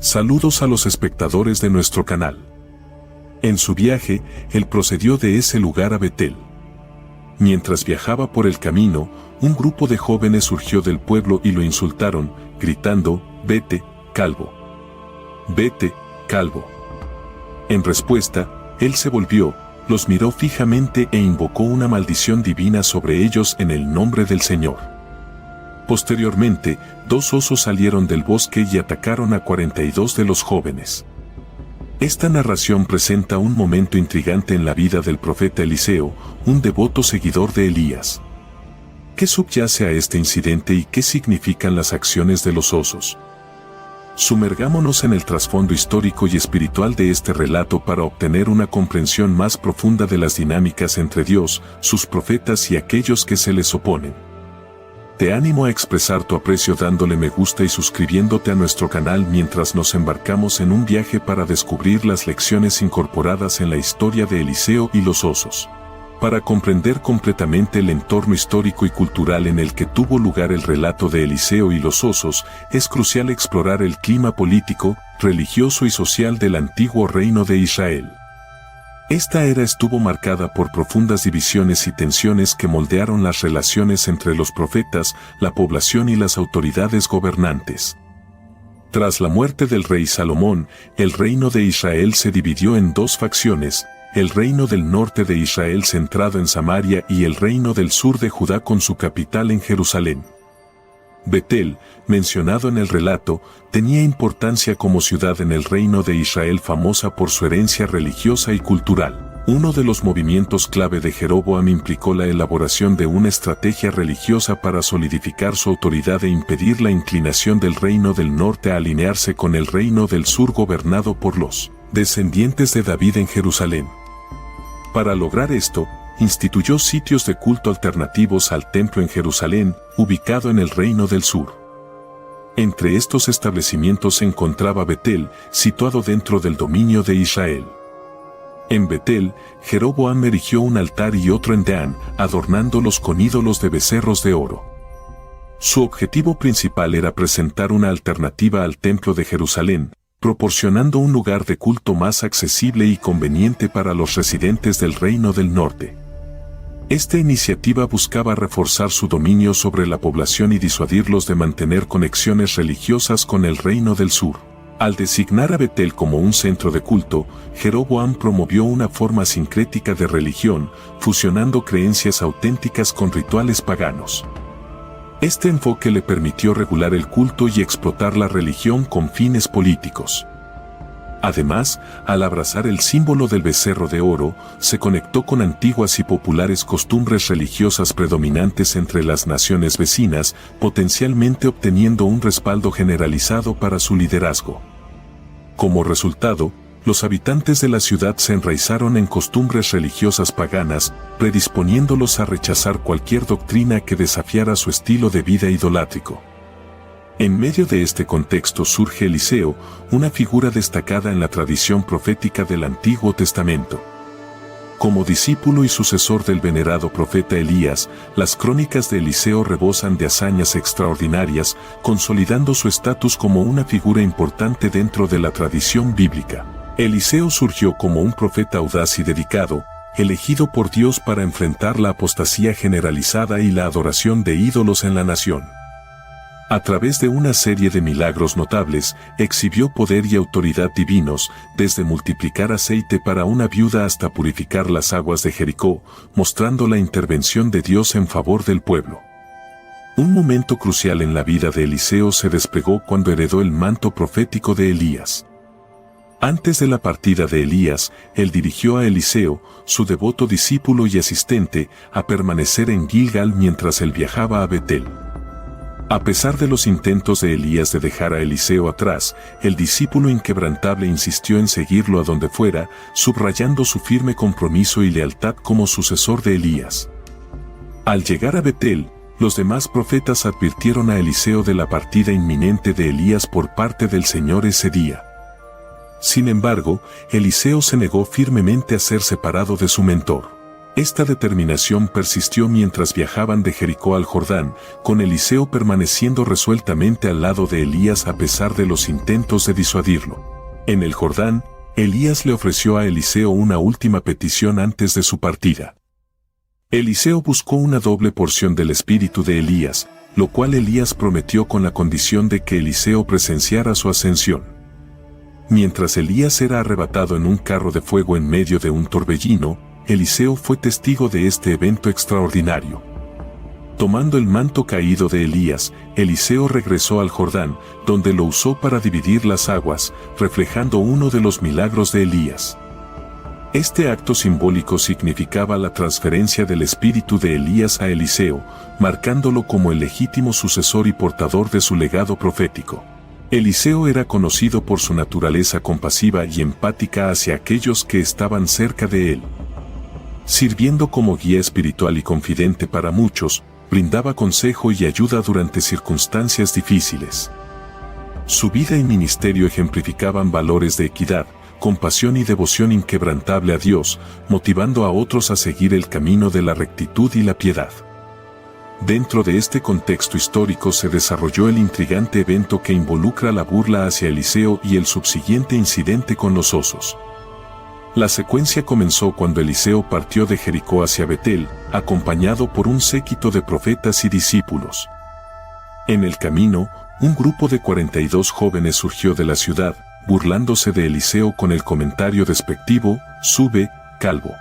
Saludos a los espectadores de nuestro canal. En su viaje, él procedió de ese lugar a Betel. Mientras viajaba por el camino, un grupo de jóvenes surgió del pueblo y lo insultaron, gritando, «Vete, calvo! ¡Vete, calvo!». En respuesta, él se volvió, los miró fijamente e invocó una maldición divina sobre ellos en el nombre del Señor. Posteriormente, 2 osos salieron del bosque y atacaron a 42 de los jóvenes. Esta narración presenta un momento intrigante en la vida del profeta Eliseo, un devoto seguidor de Elías. ¿Qué subyace a este incidente y qué significan las acciones de los osos? Sumergámonos en el trasfondo histórico y espiritual de este relato para obtener una comprensión más profunda de las dinámicas entre Dios, sus profetas y aquellos que se les oponen. Te animo a expresar tu aprecio dándole me gusta y suscribiéndote a nuestro canal mientras nos embarcamos en un viaje para descubrir las lecciones incorporadas en la historia de Eliseo y los osos. Para comprender completamente el entorno histórico y cultural en el que tuvo lugar el relato de Eliseo y los osos, es crucial explorar el clima político, religioso y social del antiguo reino de Israel. Esta era estuvo marcada por profundas divisiones y tensiones que moldearon las relaciones entre los profetas, la población y las autoridades gobernantes. Tras la muerte del rey Salomón, el reino de Israel se dividió en 2 facciones, el reino del norte de Israel centrado en Samaria y el reino del sur de Judá con su capital en Jerusalén. Betel, mencionado en el relato, tenía importancia como ciudad en el reino de Israel famosa por su herencia religiosa y cultural. Uno de los movimientos clave de Jeroboam implicó la elaboración de una estrategia religiosa para solidificar su autoridad e impedir la inclinación del reino del norte a alinearse con el reino del sur gobernado por los descendientes de David en Jerusalén. Para lograr esto, instituyó sitios de culto alternativos al templo en Jerusalén, ubicado en el reino del sur. Entre estos establecimientos se encontraba Betel, situado dentro del dominio de Israel. En Betel, Jeroboam erigió un altar y otro en Dan, adornándolos con ídolos de becerros de oro. Su objetivo principal era presentar una alternativa al templo de Jerusalén, proporcionando un lugar de culto más accesible y conveniente para los residentes del reino del norte. Esta iniciativa buscaba reforzar su dominio sobre la población y disuadirlos de mantener conexiones religiosas con el reino del sur. Al designar a Betel como un centro de culto, Jeroboam promovió una forma sincrética de religión, fusionando creencias auténticas con rituales paganos. Este enfoque le permitió regular el culto y explotar la religión con fines políticos. Además, al abrazar el símbolo del becerro de oro, se conectó con antiguas y populares costumbres religiosas predominantes entre las naciones vecinas, potencialmente obteniendo un respaldo generalizado para su liderazgo. Como resultado, los habitantes de la ciudad se enraizaron en costumbres religiosas paganas, predisponiéndolos a rechazar cualquier doctrina que desafiara su estilo de vida idolátrico. En medio de este contexto surge Eliseo, una figura destacada en la tradición profética del Antiguo Testamento. Como discípulo y sucesor del venerado profeta Elías, las crónicas de Eliseo rebosan de hazañas extraordinarias, consolidando su estatus como una figura importante dentro de la tradición bíblica. Eliseo surgió como un profeta audaz y dedicado, elegido por Dios para enfrentar la apostasía generalizada y la adoración de ídolos en la nación. A través de una serie de milagros notables, exhibió poder y autoridad divinos, desde multiplicar aceite para una viuda hasta purificar las aguas de Jericó, mostrando la intervención de Dios en favor del pueblo. Un momento crucial en la vida de Eliseo se desplegó cuando heredó el manto profético de Elías. Antes de la partida de Elías, él dirigió a Eliseo, su devoto discípulo y asistente, a permanecer en Gilgal mientras él viajaba a Betel. A pesar de los intentos de Elías de dejar a Eliseo atrás, el discípulo inquebrantable insistió en seguirlo a donde fuera, subrayando su firme compromiso y lealtad como sucesor de Elías. Al llegar a Betel, los demás profetas advirtieron a Eliseo de la partida inminente de Elías por parte del Señor ese día. Sin embargo, Eliseo se negó firmemente a ser separado de su mentor. Esta determinación persistió mientras viajaban de Jericó al Jordán, con Eliseo permaneciendo resueltamente al lado de Elías a pesar de los intentos de disuadirlo. En el Jordán, Elías le ofreció a Eliseo una última petición antes de su partida. Eliseo buscó una doble porción del espíritu de Elías, lo cual Elías prometió con la condición de que Eliseo presenciara su ascensión. Mientras Elías era arrebatado en un carro de fuego en medio de un torbellino, Eliseo fue testigo de este evento extraordinario. Tomando el manto caído de Elías, Eliseo regresó al Jordán, donde lo usó para dividir las aguas, reflejando uno de los milagros de Elías. Este acto simbólico significaba la transferencia del espíritu de Elías a Eliseo, marcándolo como el legítimo sucesor y portador de su legado profético. Eliseo era conocido por su naturaleza compasiva y empática hacia aquellos que estaban cerca de él. Sirviendo como guía espiritual y confidente para muchos, brindaba consejo y ayuda durante circunstancias difíciles. Su vida y ministerio ejemplificaban valores de equidad, compasión y devoción inquebrantable a Dios, motivando a otros a seguir el camino de la rectitud y la piedad. Dentro de este contexto histórico se desarrolló el intrigante evento que involucra la burla hacia Eliseo y el subsiguiente incidente con los osos. La secuencia comenzó cuando Eliseo partió de Jericó hacia Betel, acompañado por un séquito de profetas y discípulos. En el camino, un grupo de 42 jóvenes surgió de la ciudad, burlándose de Eliseo con el comentario despectivo: «Sube, calvo».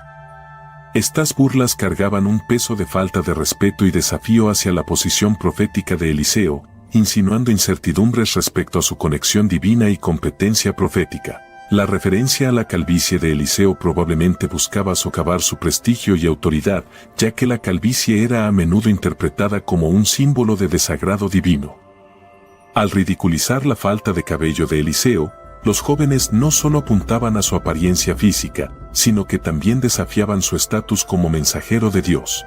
Estas burlas cargaban un peso de falta de respeto y desafío hacia la posición profética de Eliseo, insinuando incertidumbres respecto a su conexión divina y competencia profética. La referencia a la calvicie de Eliseo probablemente buscaba socavar su prestigio y autoridad, ya que la calvicie era a menudo interpretada como un símbolo de desagrado divino. Al ridiculizar la falta de cabello de Eliseo, los jóvenes no solo apuntaban a su apariencia física, sino que también desafiaban su estatus como mensajero de Dios.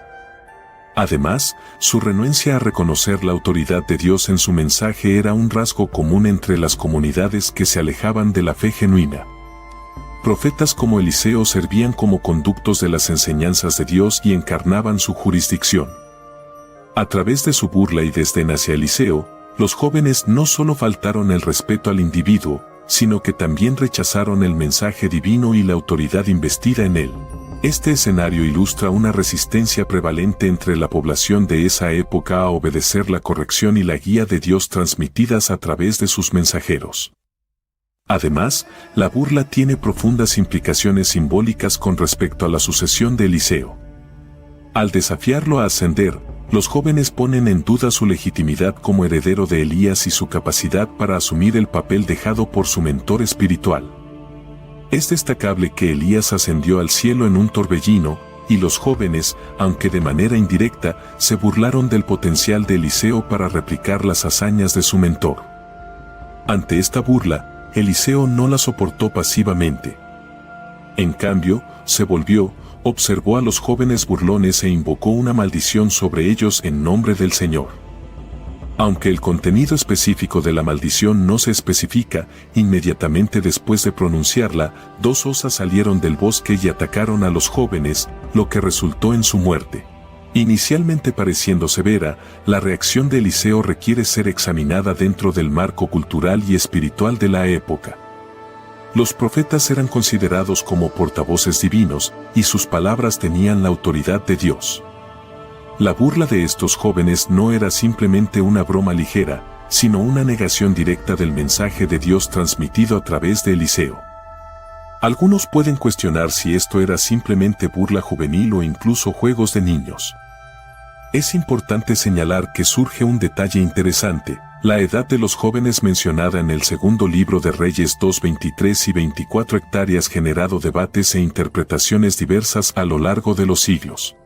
Además, su renuencia a reconocer la autoridad de Dios en su mensaje era un rasgo común entre las comunidades que se alejaban de la fe genuina. Profetas como Eliseo servían como conductos de las enseñanzas de Dios y encarnaban su jurisdicción. A través de su burla y desdén hacia Eliseo, los jóvenes no solo faltaron el respeto al individuo, sino que también rechazaron el mensaje divino y la autoridad investida en él. Este escenario ilustra una resistencia prevalente entre la población de esa época a obedecer la corrección y la guía de Dios transmitidas a través de sus mensajeros. Además, la burla tiene profundas implicaciones simbólicas con respecto a la sucesión de Eliseo. Al desafiarlo a ascender, los jóvenes ponen en duda su legitimidad como heredero de Elías y su capacidad para asumir el papel dejado por su mentor espiritual. Es destacable que Elías ascendió al cielo en un torbellino, y los jóvenes, aunque de manera indirecta, se burlaron del potencial de Eliseo para replicar las hazañas de su mentor. Ante esta burla, Eliseo no la soportó pasivamente. En cambio, se volvió, observó a los jóvenes burlones e invocó una maldición sobre ellos en nombre del Señor. Aunque el contenido específico de la maldición no se especifica, inmediatamente después de pronunciarla, 2 osas salieron del bosque y atacaron a los jóvenes, lo que resultó en su muerte. Inicialmente pareciendo severa, la reacción de Eliseo requiere ser examinada dentro del marco cultural y espiritual de la época. Los profetas eran considerados como portavoces divinos, y sus palabras tenían la autoridad de Dios. La burla de estos jóvenes no era simplemente una broma ligera, sino una negación directa del mensaje de Dios transmitido a través de Eliseo. Algunos pueden cuestionar si esto era simplemente burla juvenil o incluso juegos de niños. Es importante señalar que surge un detalle interesante: la edad de los jóvenes mencionada en el segundo libro de Reyes 2, 23 y 24 hectáreas generado debates e interpretaciones diversas a lo largo de los siglos.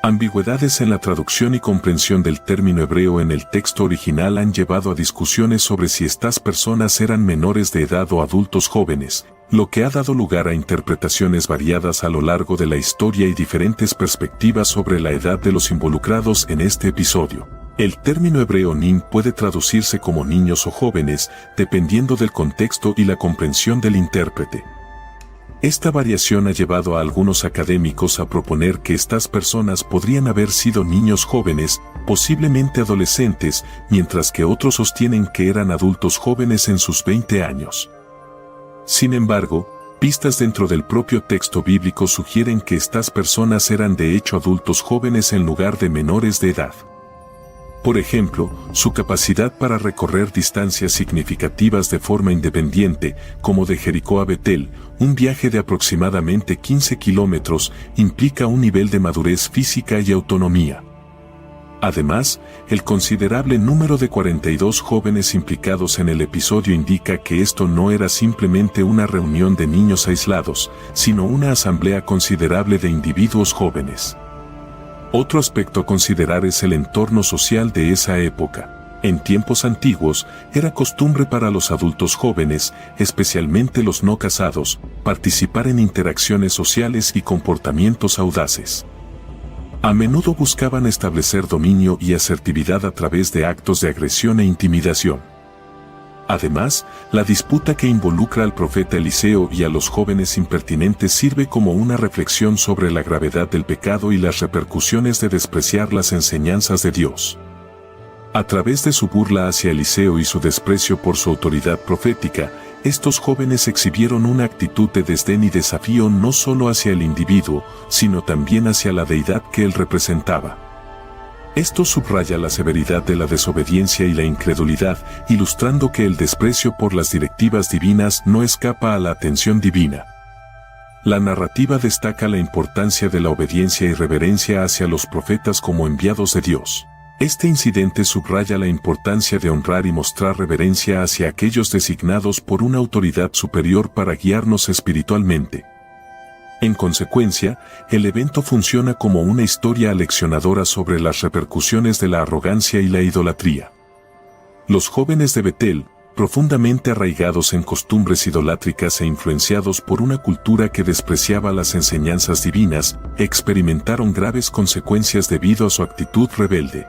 Ambigüedades en la traducción y comprensión del término hebreo en el texto original han llevado a discusiones sobre si estas personas eran menores de edad o adultos jóvenes, lo que ha dado lugar a interpretaciones variadas a lo largo de la historia y diferentes perspectivas sobre la edad de los involucrados en este episodio. El término hebreo nin puede traducirse como niños o jóvenes, dependiendo del contexto y la comprensión del intérprete. Esta variación ha llevado a algunos académicos a proponer que estas personas podrían haber sido niños jóvenes, posiblemente adolescentes, mientras que otros sostienen que eran adultos jóvenes en sus 20 años. Sin embargo, pistas dentro del propio texto bíblico sugieren que estas personas eran de hecho adultos jóvenes en lugar de menores de edad. Por ejemplo, su capacidad para recorrer distancias significativas de forma independiente, como de Jericó a Betel, un viaje de aproximadamente 15 kilómetros, implica un nivel de madurez física y autonomía. Además, el considerable número de 42 jóvenes implicados en el episodio indica que esto no era simplemente una reunión de niños aislados, sino una asamblea considerable de individuos jóvenes. Otro aspecto a considerar es el entorno social de esa época. En tiempos antiguos, era costumbre para los adultos jóvenes, especialmente los no casados, participar en interacciones sociales y comportamientos audaces. A menudo buscaban establecer dominio y asertividad a través de actos de agresión e intimidación. Además, la disputa que involucra al profeta Eliseo y a los jóvenes impertinentes sirve como una reflexión sobre la gravedad del pecado y las repercusiones de despreciar las enseñanzas de Dios. A través de su burla hacia Eliseo y su desprecio por su autoridad profética, estos jóvenes exhibieron una actitud de desdén y desafío no solo hacia el individuo, sino también hacia la deidad que él representaba. Esto subraya la severidad de la desobediencia y la incredulidad, ilustrando que el desprecio por las directivas divinas no escapa a la atención divina. La narrativa destaca la importancia de la obediencia y reverencia hacia los profetas como enviados de Dios. Este incidente subraya la importancia de honrar y mostrar reverencia hacia aquellos designados por una autoridad superior para guiarnos espiritualmente. En consecuencia, el evento funciona como una historia aleccionadora sobre las repercusiones de la arrogancia y la idolatría. Los jóvenes de Betel, profundamente arraigados en costumbres idolátricas e influenciados por una cultura que despreciaba las enseñanzas divinas, experimentaron graves consecuencias debido a su actitud rebelde.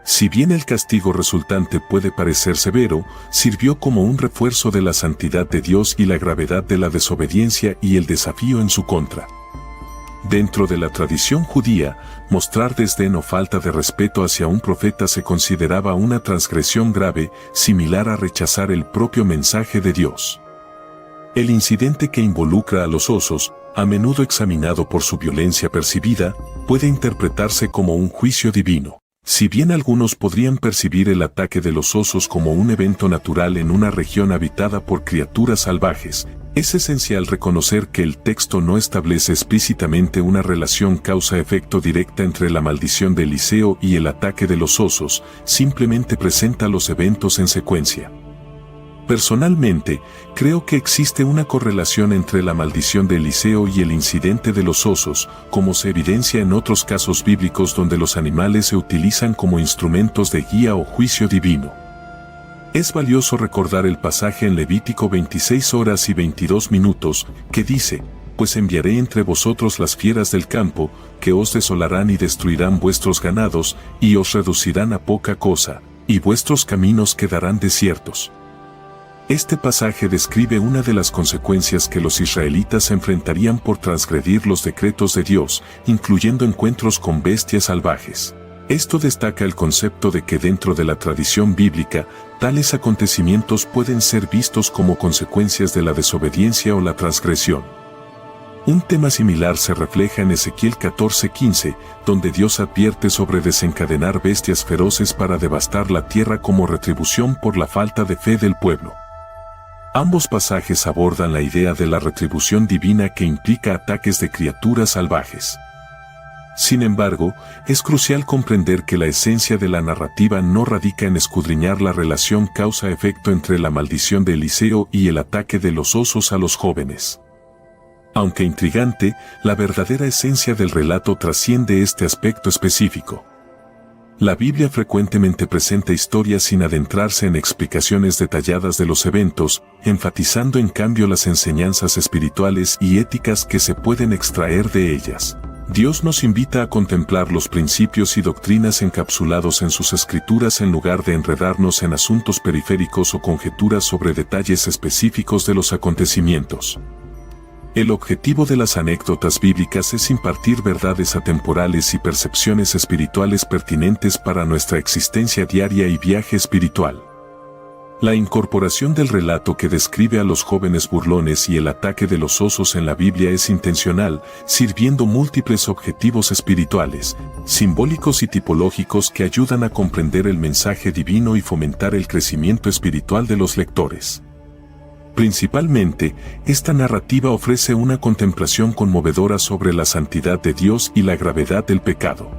Si bien el castigo resultante puede parecer severo, sirvió como un refuerzo de la santidad de Dios y la gravedad de la desobediencia y el desafío en su contra. Dentro de la tradición judía, mostrar desdén o falta de respeto hacia un profeta se consideraba una transgresión grave, similar a rechazar el propio mensaje de Dios. El incidente que involucra a los osos, a menudo examinado por su violencia percibida, puede interpretarse como un juicio divino. Si bien algunos podrían percibir el ataque de los osos como un evento natural en una región habitada por criaturas salvajes, es esencial reconocer que el texto no establece explícitamente una relación causa-efecto directa entre la maldición de Eliseo y el ataque de los osos, simplemente presenta los eventos en secuencia. Personalmente, creo que existe una correlación entre la maldición de Eliseo y el incidente de los osos, como se evidencia en otros casos bíblicos donde los animales se utilizan como instrumentos de guía o juicio divino. Es valioso recordar el pasaje en Levítico 26 horas y 22 minutos, que dice: «Pues enviaré entre vosotros las fieras del campo, que os desolarán y destruirán vuestros ganados, y os reducirán a poca cosa, y vuestros caminos quedarán desiertos». Este pasaje describe una de las consecuencias que los israelitas enfrentarían por transgredir los decretos de Dios, incluyendo encuentros con bestias salvajes. Esto destaca el concepto de que dentro de la tradición bíblica, tales acontecimientos pueden ser vistos como consecuencias de la desobediencia o la transgresión. Un tema similar se refleja en Ezequiel 14:15, donde Dios advierte sobre desencadenar bestias feroces para devastar la tierra como retribución por la falta de fe del pueblo. Ambos pasajes abordan la idea de la retribución divina que implica ataques de criaturas salvajes. Sin embargo, es crucial comprender que la esencia de la narrativa no radica en escudriñar la relación causa-efecto entre la maldición de Eliseo y el ataque de los osos a los jóvenes. Aunque intrigante, la verdadera esencia del relato trasciende este aspecto específico. La Biblia frecuentemente presenta historias sin adentrarse en explicaciones detalladas de los eventos, enfatizando en cambio las enseñanzas espirituales y éticas que se pueden extraer de ellas. Dios nos invita a contemplar los principios y doctrinas encapsulados en sus escrituras en lugar de enredarnos en asuntos periféricos o conjeturas sobre detalles específicos de los acontecimientos. El objetivo de las anécdotas bíblicas es impartir verdades atemporales y percepciones espirituales pertinentes para nuestra existencia diaria y viaje espiritual. La incorporación del relato que describe a los jóvenes burlones y el ataque de los osos en la Biblia es intencional, sirviendo múltiples objetivos espirituales, simbólicos y tipológicos que ayudan a comprender el mensaje divino y fomentar el crecimiento espiritual de los lectores. Principalmente, esta narrativa ofrece una contemplación conmovedora sobre la santidad de Dios y la gravedad del pecado.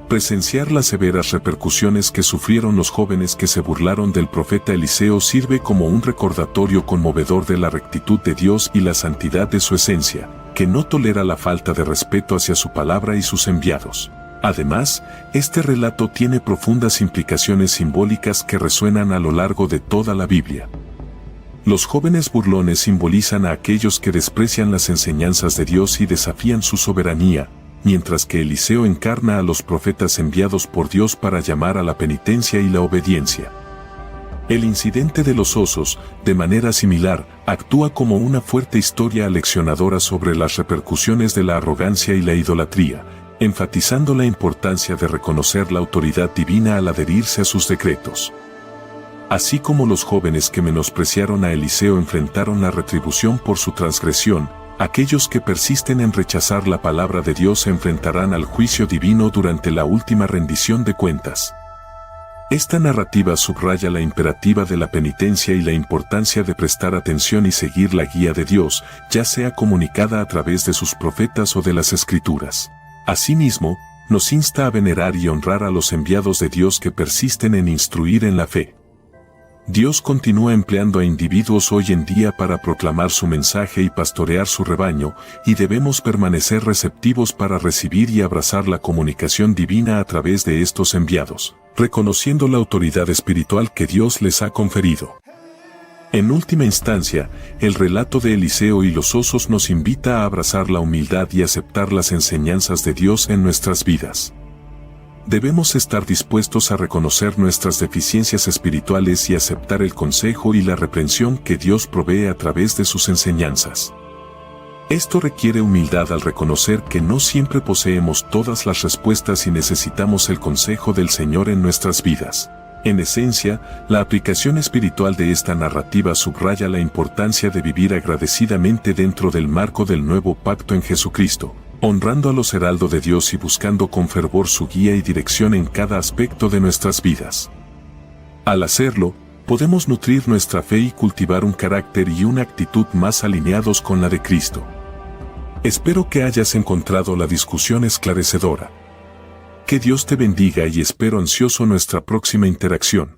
Presenciar las severas repercusiones que sufrieron los jóvenes que se burlaron del profeta Eliseo sirve como un recordatorio conmovedor de la rectitud de Dios y la santidad de su esencia, que no tolera la falta de respeto hacia su palabra y sus enviados. Además, este relato tiene profundas implicaciones simbólicas que resuenan a lo largo de toda la Biblia. Los jóvenes burlones simbolizan a aquellos que desprecian las enseñanzas de Dios y desafían su soberanía, mientras que Eliseo encarna a los profetas enviados por Dios para llamar a la penitencia y la obediencia. El incidente de los osos, de manera similar, actúa como una fuerte historia aleccionadora sobre las repercusiones de la arrogancia y la idolatría, enfatizando la importancia de reconocer la autoridad divina al adherirse a sus decretos. Así como los jóvenes que menospreciaron a Eliseo enfrentaron la retribución por su transgresión, aquellos que persisten en rechazar la palabra de Dios se enfrentarán al juicio divino durante la última rendición de cuentas. Esta narrativa subraya la imperativa de la penitencia y la importancia de prestar atención y seguir la guía de Dios, ya sea comunicada a través de sus profetas o de las Escrituras. Asimismo, nos insta a venerar y honrar a los enviados de Dios que persisten en instruir en la fe. Dios continúa empleando a individuos hoy en día para proclamar su mensaje y pastorear su rebaño, y debemos permanecer receptivos para recibir y abrazar la comunicación divina a través de estos enviados, reconociendo la autoridad espiritual que Dios les ha conferido. En última instancia, el relato de Eliseo y los osos nos invita a abrazar la humildad y aceptar las enseñanzas de Dios en nuestras vidas. Debemos estar dispuestos a reconocer nuestras deficiencias espirituales y aceptar el consejo y la reprensión que Dios provee a través de sus enseñanzas. Esto requiere humildad al reconocer que no siempre poseemos todas las respuestas y necesitamos el consejo del Señor en nuestras vidas. En esencia, la aplicación espiritual de esta narrativa subraya la importancia de vivir agradecidamente dentro del marco del nuevo pacto en Jesucristo, honrando a los heraldos de Dios y buscando con fervor su guía y dirección en cada aspecto de nuestras vidas. Al hacerlo, podemos nutrir nuestra fe y cultivar un carácter y una actitud más alineados con la de Cristo. Espero que hayas encontrado la discusión esclarecedora. Que Dios te bendiga y espero ansioso nuestra próxima interacción.